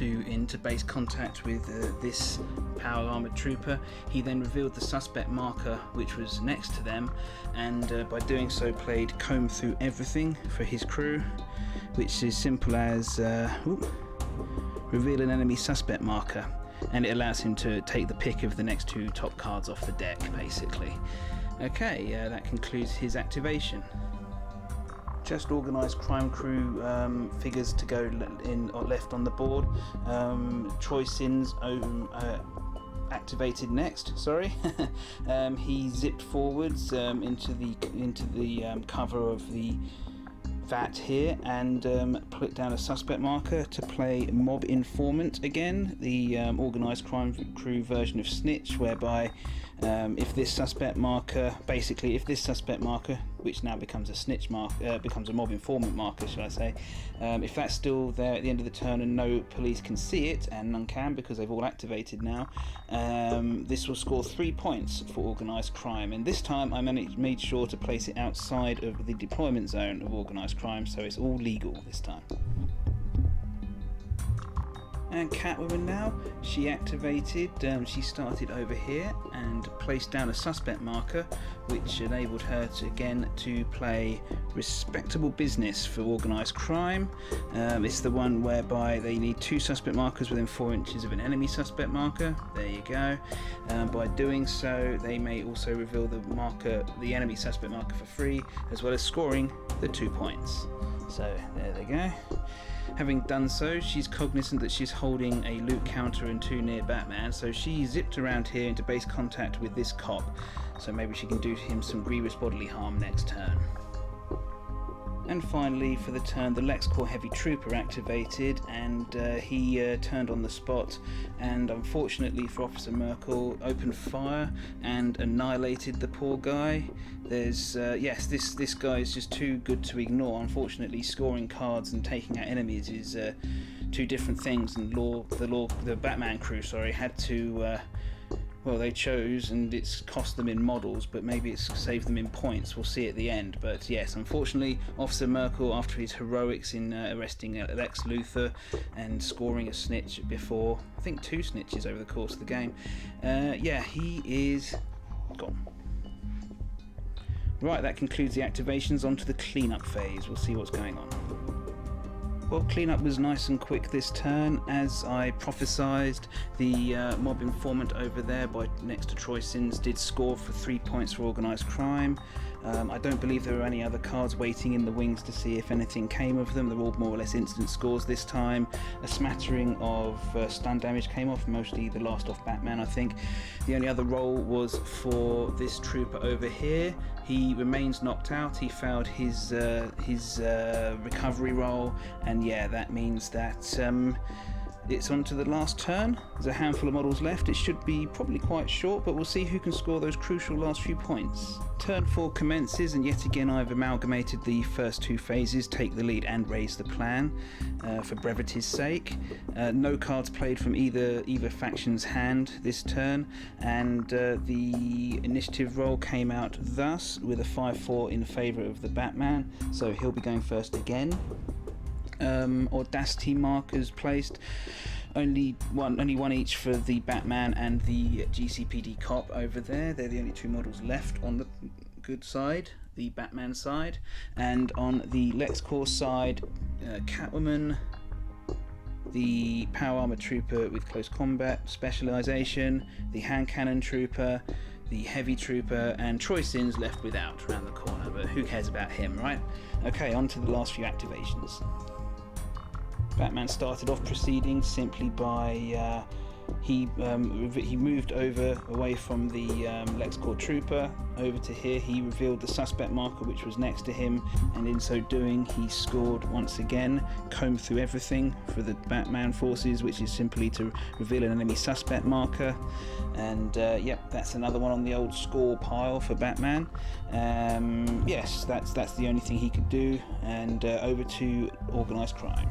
into base contact with this power armoured trooper. He then revealed the suspect marker which was next to them, and by doing so played Comb Through Everything for his crew, which is simple as reveal an enemy suspect marker, and it allows him to take the pick of the next 2 top cards off the deck, basically. Okay, that concludes his activation. Just Organised crime crew figures to go in or left on the board. Troy Sins activated next. Sorry, he zipped forwards into the cover of the vat here and put down a suspect marker to play Mob Informant again, the Organised crime crew version of Snitch, whereby if this suspect marker, which now becomes a snitch marker, becomes a mob informant marker, shall I say, if that's still there at the end of the turn and no police can see it, and none can because they've all activated now, this will score 3 points for Organised crime, and this time I made sure to place it outside of the deployment zone of Organised crime, so it's all legal this time. And Catwoman now, she activated, she started over here and placed down a suspect marker, which enabled her to again to play respectable business for organised crime. It's the one whereby they need 2 suspect markers within 4 inches of an enemy suspect marker. There you go. By doing so, they may also reveal the enemy suspect marker for free, as well as scoring the 2 points. So there they go. Having done so, she's cognizant that she's holding a loot counter and 2 near Batman, so she zipped around here into base contact with this cop, so maybe she can do him some grievous bodily harm next turn. And finally, for the turn, the Lexcorp Heavy Trooper activated, and he turned on the spot, and unfortunately for Officer Merkel, opened fire and annihilated the poor guy. There's yes, this guy is just too good to ignore. Unfortunately, scoring cards and taking out enemies is 2 different things, and the Batman crew, had to. Well, they chose, and it's cost them in models, but maybe it's saved them in points. We'll see at the end. But yes, unfortunately, Officer Merkel, after his heroics in arresting Lex Luthor and scoring a snitch before, I think 2 snitches over the course of the game, yeah, he is gone. Right, that concludes the activations. On to the cleanup phase. We'll see what's going on. Well, cleanup was nice and quick this turn. As I prophesied, the mob informant over there next to Troy Sins did score for 3 points for organised crime. I don't believe there were any other cards waiting in the wings to see if anything came of them. They're all more or less instant scores this time. A smattering of stun damage came off, mostly the last off Batman, I think. The only other roll was for this trooper over here. He remains knocked out. He failed his recovery roll, and yeah, that means that it's on to the last turn. There's a handful of models left. It should be probably quite short, but we'll see who can score those crucial last few points. Turn 4 commences, and yet again I've amalgamated the first 2 phases, take the lead and raise the plan, for brevity's sake. No cards played from either faction's hand this turn, and the initiative roll came out thus, with a 5-4 in favour of the Batman, so he'll be going first again. Audacity markers placed, only one each for the Batman and the GCPD cop over there. They're the only 2 models left on the good side, the Batman side. And on the Lexcorp side, Catwoman, the Power Armoured Trooper with close combat specialisation, the Hand Cannon Trooper, the Heavy Trooper, and Troy Sins left without around the corner, but who cares about him, right? Okay, on to the last few activations. Batman started off proceedings simply by he moved away from the Lexcorp Trooper over to here. He revealed the suspect marker which was next to him, and in so doing he scored once again, combed through everything for the Batman forces, which is simply to reveal an enemy suspect marker. And yep, that's another one on the old score pile for Batman. Yes, that's the only thing he could do. And over to organised crime.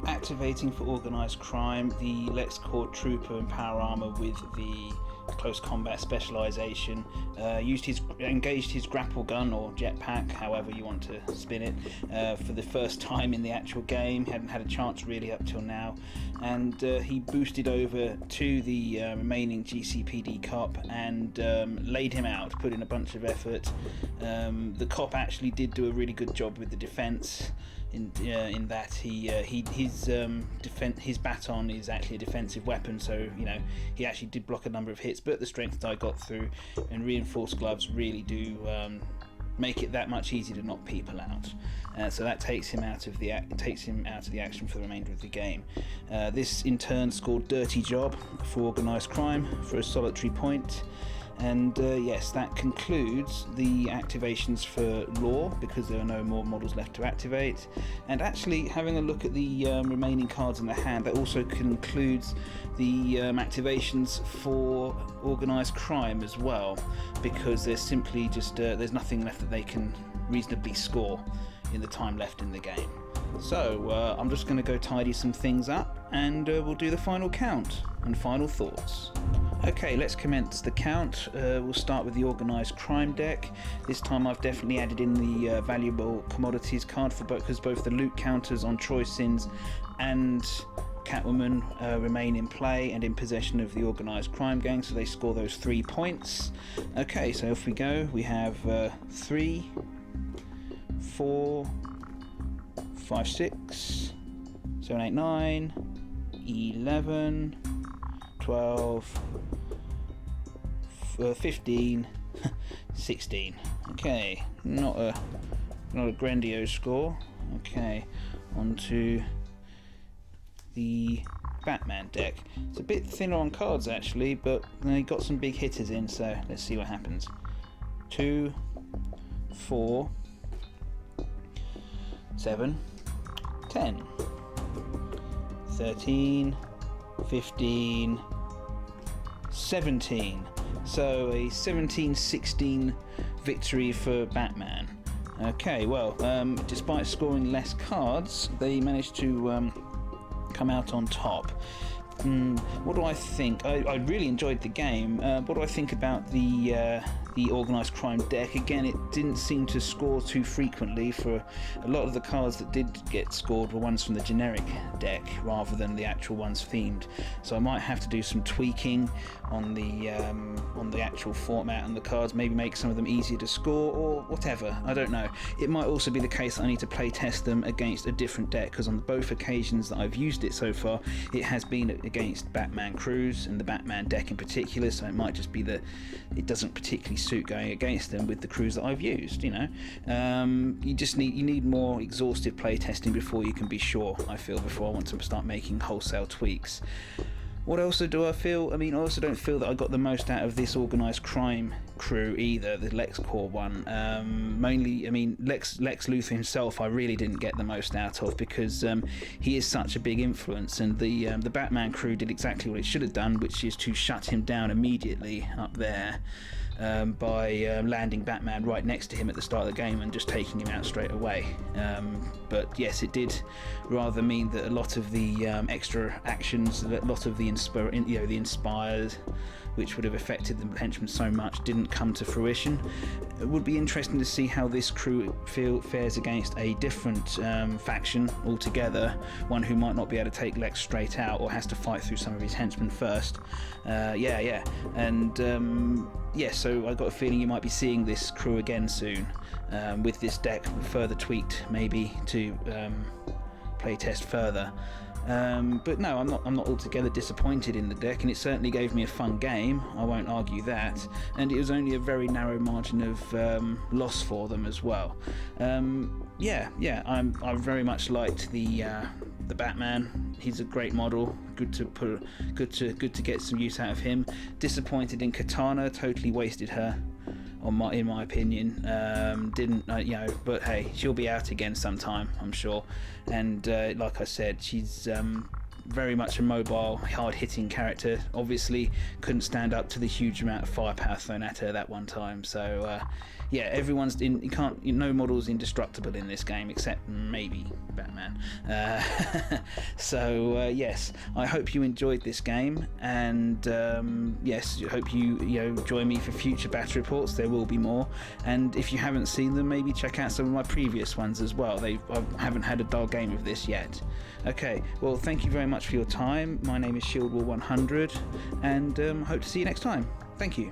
Activating for organised crime, the Lexcorp Trooper and Power Armour with the close combat specialisation, engaged his grapple gun or jetpack, however you want to spin it, for the first time in the actual game. Hadn't had a chance really up till now, and he boosted over to the remaining GCPD cop and laid him out, put in a bunch of effort. The cop actually did do a really good job with the defence. In that his baton is actually a defensive weapon, so you know he actually did block a number of hits, but the strength die got through, and reinforced gloves really do make it that much easier to knock people out. So that takes him out of the action for the remainder of the game. This in turn scored dirty job for organised crime for a solitary point. And yes, that concludes the activations for Law, because there are no more models left to activate. And actually, having a look at the remaining cards in the hand, that also concludes the activations for organised crime as well, because there's simply just there's nothing left that they can reasonably score in the time left in the game. So I'm just going to go tidy some things up, and we'll do the final count and final thoughts. Okay, let's commence the count. We'll start with the organised crime deck. This time I've definitely added in the valuable commodities card because both the loot counters on Troy Sins and Catwoman remain in play and in possession of the organised crime gang, so they score those 3 points. Okay, so if we go, we have 3, 4, 5, 6, 7, 8, 9, 11, 12, 15, 16. Okay, not a grandiose score. Okay, on to the Batman deck. It's a bit thinner on cards actually, but they got some big hitters in, so let's see what happens. 2, 4, 7, 10, 13, 15, 17. So a 17-16 victory for Batman. Okay, well, despite scoring less cards, they managed to come out on top. What do I think? I really enjoyed the game. What do I think about the organised crime deck? Again, it didn't seem to score too frequently. For a lot of the cards that did get scored were ones from the generic deck rather than the actual ones themed. So I might have to do some tweaking on the actual format and the cards, maybe make some of them easier to score or whatever. I don't know. It might also be the case that I need to play test them against a different deck, because on both occasions that I've used it so far, it has been against Batman crews and the Batman deck in particular. So it might just be that it doesn't particularly suit going against them with the crews that I've used. You know, you need more exhaustive play testing before you can be sure, I feel, before I want to start making wholesale tweaks. What else do I feel? I mean, I also don't feel that I got the most out of this organised crime crew either, the Lexcorp one. Mainly, I mean, Lex Luthor himself I really didn't get the most out of, because he is such a big influence, and the Batman crew did exactly what it should have done, which is to shut him down immediately up there. By landing Batman right next to him at the start of the game and just taking him out straight away. But yes, it did rather mean that a lot of the extra actions, a lot of the inspired, which would have affected the henchmen so much, didn't come to fruition. It would be interesting to see how this crew fares against a different faction altogether, one who might not be able to take Lex straight out or has to fight through some of his henchmen first. So I got a feeling you might be seeing this crew again soon, with this deck further tweaked, maybe to play test further. But no, I'm not altogether disappointed in the deck, and it certainly gave me a fun game. I won't argue that, and it was only a very narrow margin of loss for them as well. I very much liked the Batman. He's a great model. Good to get some use out of him. Disappointed in Katana. Totally wasted her, in my opinion. But hey, she'll be out again sometime, I'm sure. And like I said, she's very much a mobile, hard-hitting character. Obviously, couldn't stand up to the huge amount of firepower thrown at her that one time. So everyone's in. No model's indestructible in this game except maybe Batman. Yes, I hope you enjoyed this game, and yes, I hope you join me for future battle reports. There will be more, and if you haven't seen them, maybe check out some of my previous ones as well. I haven't had a dull game of this yet. Okay, well, thank you very much for your time. My name is Shieldwall100, and hope to see you next time. Thank you.